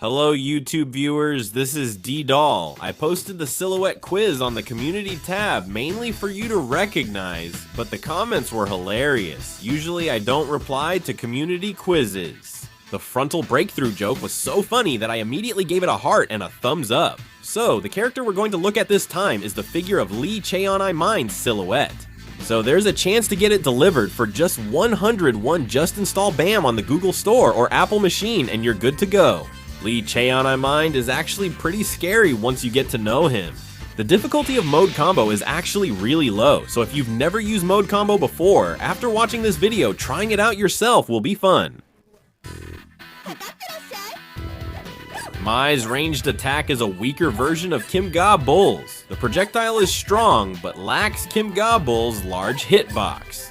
Hello YouTube viewers, this is D-Doll. I posted the silhouette quiz on the community tab mainly for you to recognize, but the comments were hilarious. Usually I don't reply to community quizzes. The frontal breakthrough joke was so funny that I immediately gave it a heart and a thumbs up. So, the character we're going to look at this time is the figure of Lee Cheon-I Mind's silhouette. So there's a chance to get it delivered for just 101 just install BAM on the Google Store or Apple machine and you're good to go. Lee Cheon-I Mind is actually pretty scary once you get to know him. The difficulty of mode combo is actually really low, so if you've never used mode combo before, after watching this video, trying it out yourself will be fun. Mai's ranged attack is a weaker version of Kenbak Bull's. The projectile is strong, but lacks Kenbak Bull's large hitbox.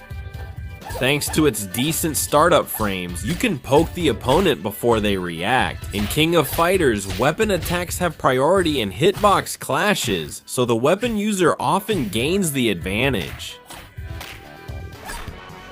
Thanks to its decent startup frames, you can poke the opponent before they react. In King of Fighters, weapon attacks have priority in hitbox clashes, so the weapon user often gains the advantage.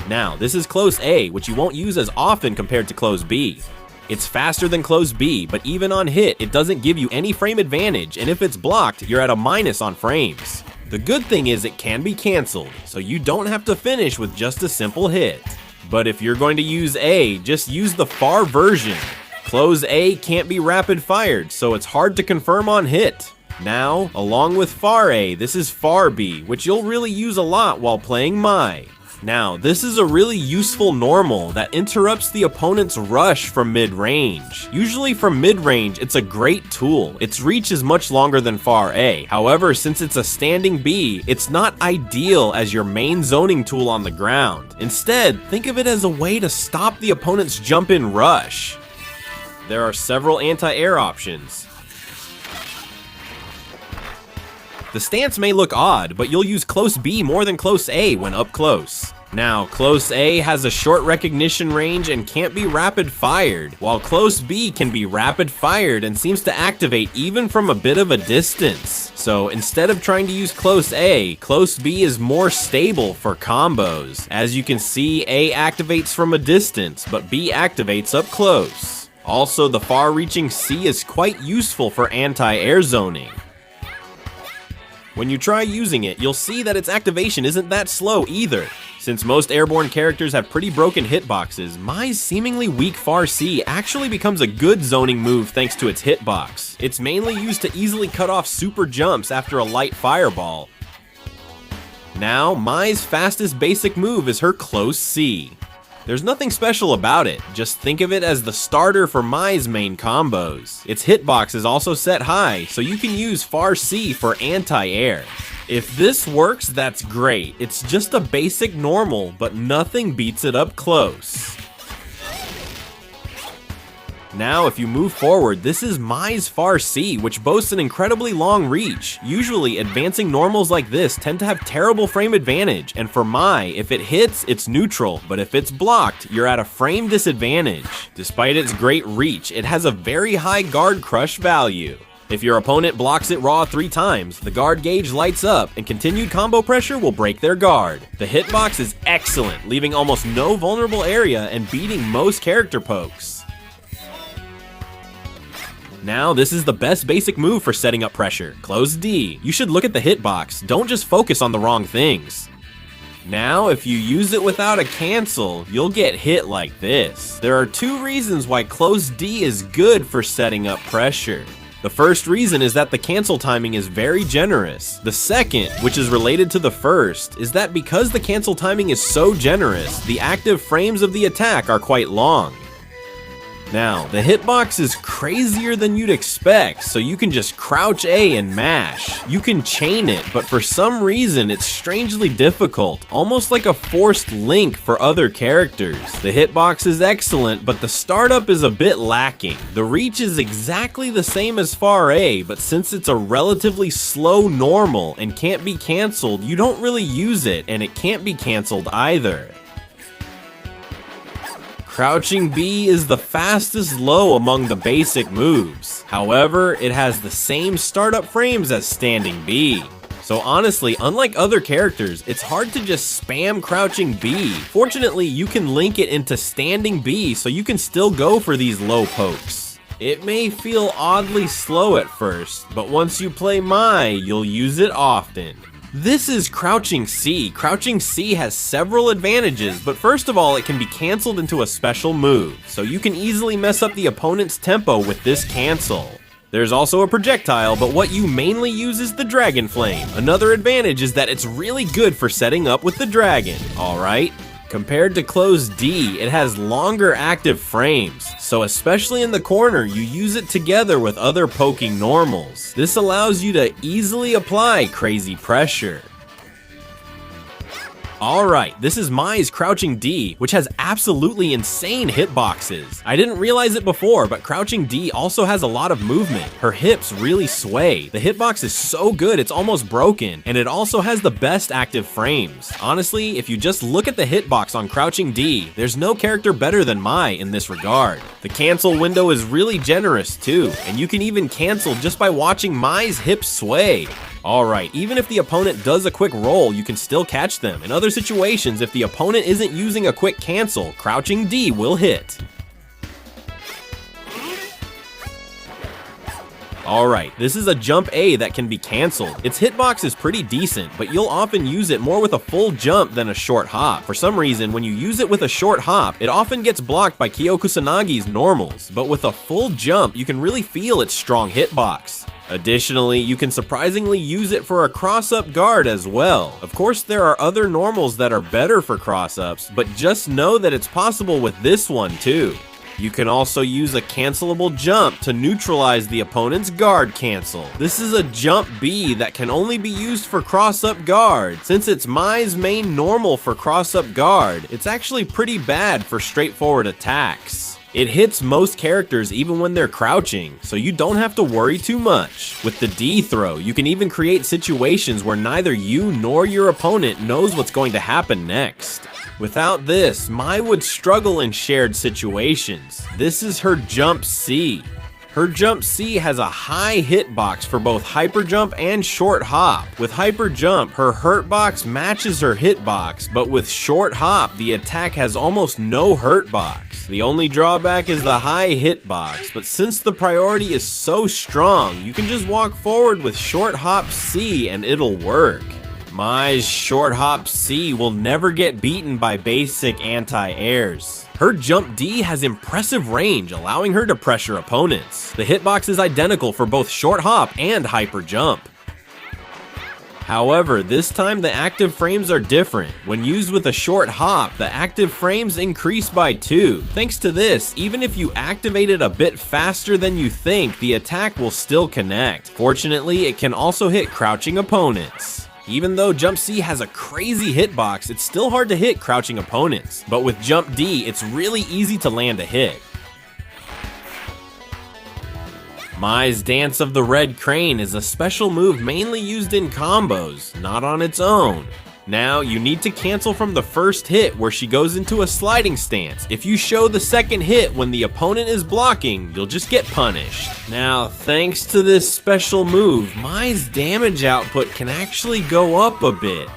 Now, this is close A, which you won't use as often compared to close B. It's faster than close B, but even on hit, it doesn't give you any frame advantage, and if it's blocked, you're at a minus on frames. The good thing is it can be cancelled, so you don't have to finish with just a simple hit. But if you're going to use A, just use the far version. Close A can't be rapid fired, so it's hard to confirm on hit. Now, along with far A, this is far B, which you'll really use a lot while playing Mai. Now, this is a really useful normal that interrupts the opponent's rush from mid-range. Usually from mid-range, it's a great tool. Its reach is much longer than far A. However, since it's a standing B, it's not ideal as your main zoning tool on the ground. Instead, think of it as a way to stop the opponent's jump-in rush. There are several anti-air options. The stance may look odd, but you'll use close B more than close A when up close. Now, close A has a short recognition range and can't be rapid fired, while close B can be rapid fired and seems to activate even from a bit of a distance. So instead of trying to use close B is more stable for combos. As you can see, A activates from a distance, but B activates up close. Also, the far-reaching C is quite useful for anti-air zoning. When you try using it, you'll see that its activation isn't that slow either. Since most airborne characters have pretty broken hitboxes, Mai's seemingly weak far C actually becomes a good zoning move thanks to its hitbox. It's mainly used to easily cut off super jumps after a light fireball. Now, Mai's fastest basic move is her close C. There's nothing special about it, just think of it as the starter for Mai's main combos. Its hitbox is also set high, so you can use far C for anti-air. If this works, that's great. It's just a basic normal, but nothing beats it up close. Now, if you move forward, this is Mai's far C, which boasts an incredibly long reach. Usually, advancing normals like this tend to have terrible frame advantage, and for Mai, if it hits, it's neutral, but if it's blocked, you're at a frame disadvantage. Despite its great reach, it has a very high guard crush value. If your opponent blocks it raw 3 times, the guard gauge lights up, and continued combo pressure will break their guard. The hitbox is excellent, leaving almost no vulnerable area and beating most character pokes. Now, this is the best basic move for setting up pressure. Close D. You should look at the hitbox, don't just focus on the wrong things. Now, if you use it without a cancel, you'll get hit like this. There are 2 reasons why close D is good for setting up pressure. The first reason is that the cancel timing is very generous. The second, which is related to the first, is that because the cancel timing is so generous, the active frames of the attack are quite long. Now, the hitbox is crazier than you'd expect, so you can just crouch A and mash. You can chain it, but for some reason it's strangely difficult, almost like a forced link for other characters. The hitbox is excellent, but the startup is a bit lacking. The reach is exactly the same as far A, but since it's a relatively slow normal and can't be cancelled, you don't really use it, and it can't be cancelled either. Crouching B is the fastest low among the basic moves. However, it has the same startup frames as standing B. So honestly, unlike other characters, it's hard to just spam crouching B. Fortunately, you can link it into standing B so you can still go for these low pokes. It may feel oddly slow at first, but once you play Mai, you'll use it often. This is Crouching C. Crouching C has several advantages, but first of all, it can be cancelled into a special move, so you can easily mess up the opponent's tempo with this cancel. There's also a projectile, but what you mainly use is the Dragon Flame. Another advantage is that it's really good for setting up with the dragon, alright? Compared to close D, it has longer active frames, so especially in the corner, you use it together with other poking normals. This allows you to easily apply crazy pressure. Alright, this is Mai's Crouching D, which has absolutely insane hitboxes. I didn't realize it before, but Crouching D also has a lot of movement. Her hips really sway. The hitbox is so good it's almost broken, and it also has the best active frames. Honestly, if you just look at the hitbox on Crouching D, there's no character better than Mai in this regard. The cancel window is really generous too, and you can even cancel just by watching Mai's hips sway. Alright, even if the opponent does a quick roll, you can still catch them. In other situations, if the opponent isn't using a quick cancel, Crouching D will hit. Alright, this is a jump A that can be cancelled. Its hitbox is pretty decent, but you'll often use it more with a full jump than a short hop. For some reason, when you use it with a short hop, it often gets blocked by Kyo Kusanagi's normals, but with a full jump, you can really feel its strong hitbox. Additionally, you can surprisingly use it for a cross-up guard as well. Of course, there are other normals that are better for cross-ups, but just know that it's possible with this one too. You can also use a cancelable jump to neutralize the opponent's guard cancel. This is a jump B that can only be used for cross-up guard. Since it's Mai's main normal for cross-up guard, it's actually pretty bad for straightforward attacks. It hits most characters even when they're crouching, so you don't have to worry too much. With the D throw, you can even create situations where neither you nor your opponent knows what's going to happen next. Without this, Mai would struggle in shared situations. This is her Jump C. Her Jump C has a high hitbox for both Hyper Jump and Short Hop. With Hyper Jump, her hurtbox matches her hitbox, but with Short Hop, the attack has almost no hurtbox. The only drawback is the high hitbox, but since the priority is so strong, you can just walk forward with Short Hop C and it'll work. Mai's Short Hop C will never get beaten by basic anti-airs. Her Jump D has impressive range, allowing her to pressure opponents. The hitbox is identical for both Short Hop and Hyper Jump. However, this time the active frames are different. When used with a Short Hop, the active frames increase by 2. Thanks to this, even if you activate it a bit faster than you think, the attack will still connect. Fortunately, it can also hit crouching opponents. Even though Jump C has a crazy hitbox, it's still hard to hit crouching opponents. But with Jump D, it's really easy to land a hit. Mai's Dance of the Red Crane is a special move mainly used in combos, not on its own. Now, you need to cancel from the first hit where she goes into a sliding stance. If you show the second hit when the opponent is blocking, you'll just get punished. Now, thanks to this special move, Mai's damage output can actually go up a bit.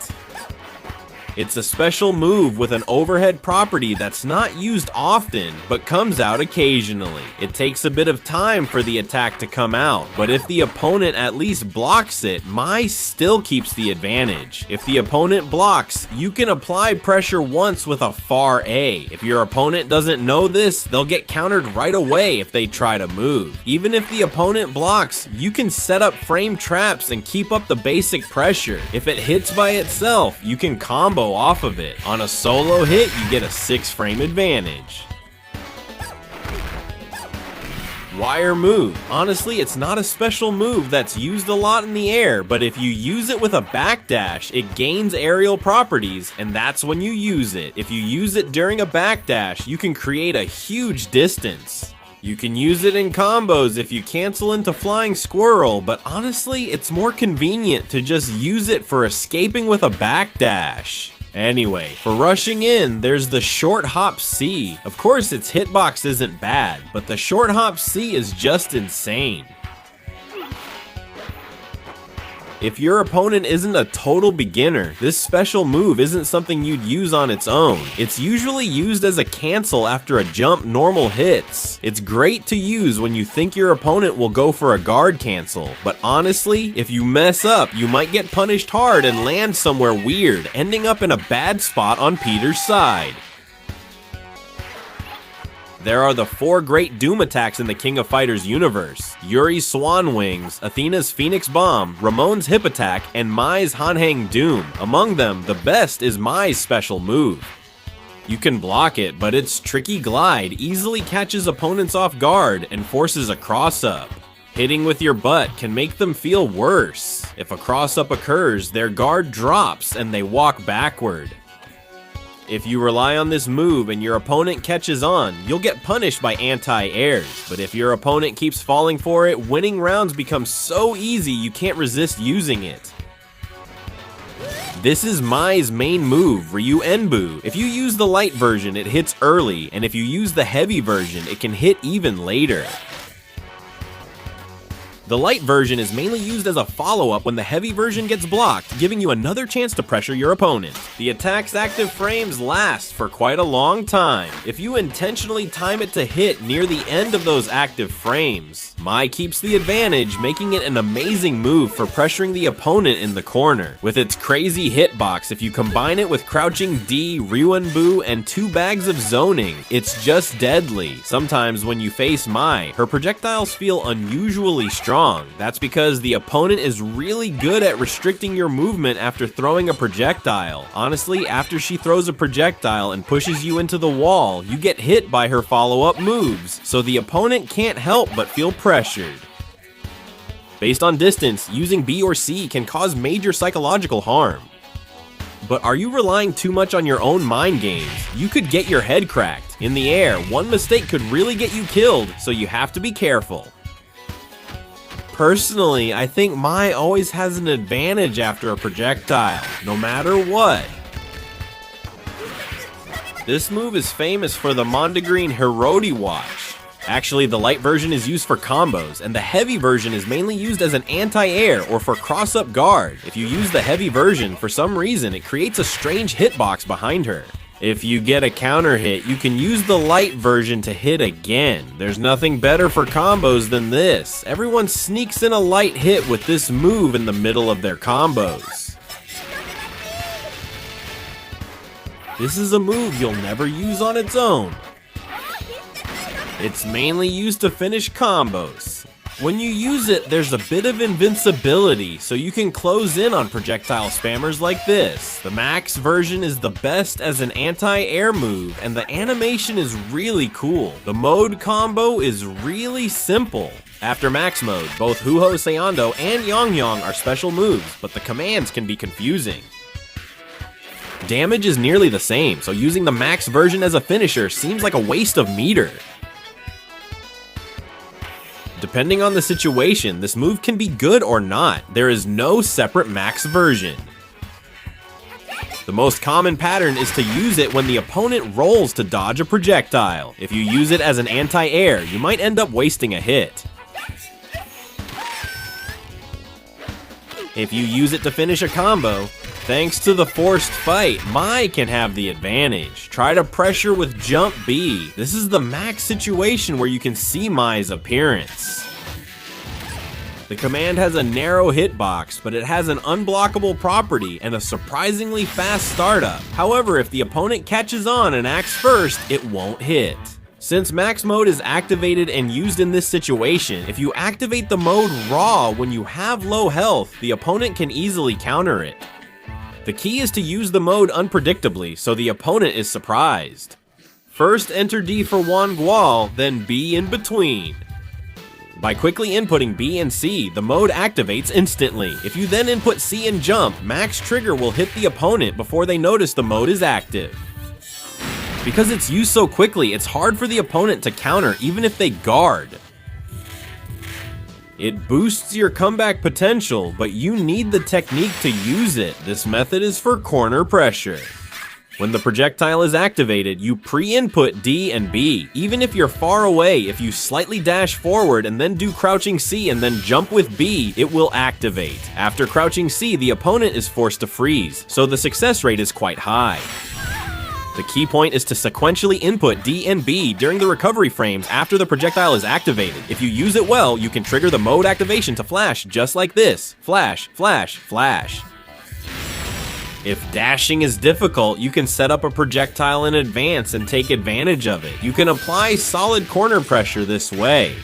It's a special move with an overhead property that's not used often, but comes out occasionally. It takes a bit of time for the attack to come out, but if the opponent at least blocks it, Mai still keeps the advantage. If the opponent blocks, you can apply pressure once with a far A. If your opponent doesn't know this, they'll get countered right away if they try to move. Even if the opponent blocks, you can set up frame traps and keep up the basic pressure. If it hits by itself, you can combo off of it. On a solo hit, you get a 6-frame advantage. Wire move. Honestly, it's not a special move that's used a lot in the air, but if you use it with a backdash, it gains aerial properties, and that's when you use it. If you use it during a backdash, you can create a huge distance. You can use it in combos if you cancel into Flying Squirrel, but honestly, it's more convenient to just use it for escaping with a backdash. Anyway, for rushing in, there's the Short Hop C. Of course, its hitbox isn't bad, but the Short Hop C is just insane. If your opponent isn't a total beginner, this special move isn't something you'd use on its own. It's usually used as a cancel after a jump normal hits. It's great to use when you think your opponent will go for a guard cancel, but honestly, if you mess up, you might get punished hard and land somewhere weird, ending up in a bad spot on Peter's side. There are the 4 great Doom attacks in the King of Fighters universe: Yuri's Swan Wings, Athena's Phoenix Bomb, Ramon's Hip Attack, and Mai's Hanhang Doom. Among them, the best is Mai's special move. You can block it, but its tricky glide easily catches opponents off guard and forces a cross-up. Hitting with your butt can make them feel worse. If a cross-up occurs, their guard drops and they walk backward. If you rely on this move and your opponent catches on, you'll get punished by anti-airs, but if your opponent keeps falling for it, winning rounds become so easy you can't resist using it. This is Mai's main move, Ryuu Enbu. If you use the light version, it hits early, and if you use the heavy version, it can hit even later. The light version is mainly used as a follow-up when the heavy version gets blocked, giving you another chance to pressure your opponent. The attack's active frames last for quite a long time. If you intentionally time it to hit near the end of those active frames, Mai keeps the advantage, making it an amazing move for pressuring the opponent in the corner. With its crazy hitbox, if you combine it with crouching D, Ryuu Enbu, and 2 bags of zoning, it's just deadly. Sometimes when you face Mai, her projectiles feel unusually strong. That's because the opponent is really good at restricting your movement after throwing a projectile. Honestly, after she throws a projectile and pushes you into the wall, you get hit by her follow-up moves, so the opponent can't help but feel pressured. Based on distance, using B or C can cause major psychological harm. But are you relying too much on your own mind games? You could get your head cracked. In the air, one mistake could really get you killed, so you have to be careful. Personally, I think Mai always has an advantage after a projectile, no matter what. This move is famous for the Mondegreen Hirodi Watch. Actually, the light version is used for combos, and the heavy version is mainly used as an anti-air or for cross-up guard. If you use the heavy version, for some reason, it creates a strange hitbox behind her. If you get a counter hit, you can use the light version to hit again. There's nothing better for combos than this. Everyone sneaks in a light hit with this move in the middle of their combos. This is a move you'll never use on its own. It's mainly used to finish combos. When you use it, there's a bit of invincibility, so you can close in on projectile spammers like this. The max version is the best as an anti-air move, and the animation is really cool. The mode combo is really simple. After max mode, both Huho Seondo and Yongyong are special moves, but the commands can be confusing. Damage is nearly the same, so using the max version as a finisher seems like a waste of meter. Depending on the situation, this move can be good or not. There is no separate max version. The most common pattern is to use it when the opponent rolls to dodge a projectile. If you use it as an anti-air, you might end up wasting a hit. If you use it to finish a combo, thanks to the forced fight, Mai can have the advantage. Try to pressure with Jump B. This is the max situation where you can see Mai's appearance. The command has a narrow hitbox, but it has an unblockable property and a surprisingly fast startup. However, if the opponent catches on and acts first, it won't hit. Since max mode is activated and used in this situation, if you activate the mode raw when you have low health, the opponent can easily counter it. The key is to use the mode unpredictably, so the opponent is surprised. First enter D for Wan Gual, then B in between. By quickly inputting B and C, the mode activates instantly. If you then input C and jump, max trigger will hit the opponent before they notice the mode is active. Because it's used so quickly, it's hard for the opponent to counter even if they guard. It boosts your comeback potential, but you need the technique to use it. This method is for corner pressure. When the projectile is activated, you pre-input D and B. Even if you're far away, if you slightly dash forward and then do crouching C and then jump with B, it will activate. After crouching C, the opponent is forced to freeze, so the success rate is quite high. The key point is to sequentially input D and B during the recovery frames after the projectile is activated. If you use it well, you can trigger the mode activation to flash just like this. Flash, flash, flash. If dashing is difficult, you can set up a projectile in advance and take advantage of it. You can apply solid corner pressure this way.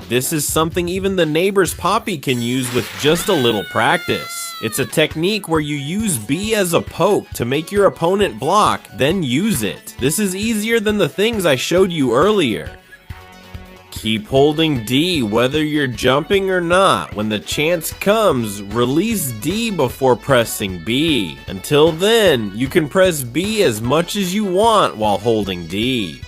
This is something even the neighbor's Poppy can use with just a little practice. It's a technique where you use B as a poke to make your opponent block, then use it. This is easier than the things I showed you earlier. Keep holding D whether you're jumping or not. When the chance comes, release D before pressing B. Until then, you can press B as much as you want while holding D.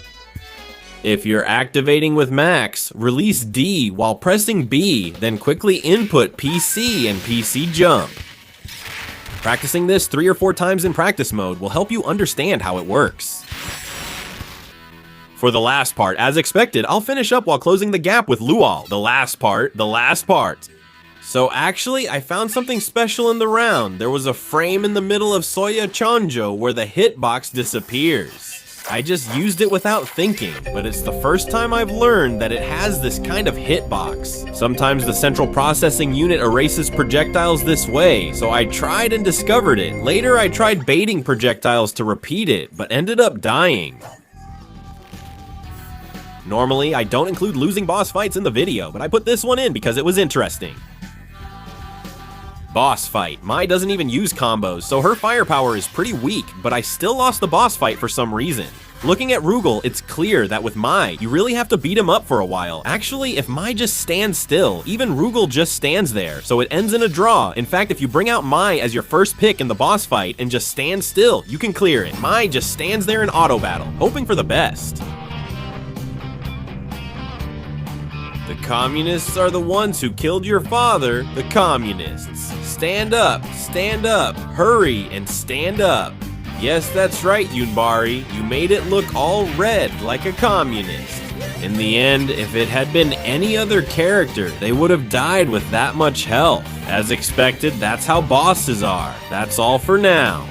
If you're activating with max, release D while pressing B, then quickly input PC and PC jump. Practicing this 3 or 4 times in practice mode will help you understand how it works. For the last part, as expected, I'll finish up while closing the gap with Lual. The last part. So actually, I found something special in the round. There was a frame in the middle of Soya Chonjo where the hitbox disappears. I just used it without thinking, but it's the first time I've learned that it has this kind of hitbox. Sometimes the central processing unit erases projectiles this way, so I tried and discovered it. Later, I tried baiting projectiles to repeat it, but ended up dying. Normally, I don't include losing boss fights in the video, but I put this one in because it was interesting. Boss fight. Mai doesn't even use combos, so her firepower is pretty weak, but I still lost the boss fight for some reason. Looking at Rugal, it's clear that with Mai, you really have to beat him up for a while. Actually, if Mai just stands still, even Rugal just stands there, so it ends in a draw. In fact, if you bring out Mai as your first pick in the boss fight and just stand still, you can clear it. Mai just stands there in auto battle, hoping for the best. The communists are the ones who killed your father, the communists. Stand up, hurry and stand up. Yes, that's right, Yunbari, you made it look all red like a communist. In the end, if it had been any other character, they would have died with that much health. As expected, that's how bosses are. That's all for now.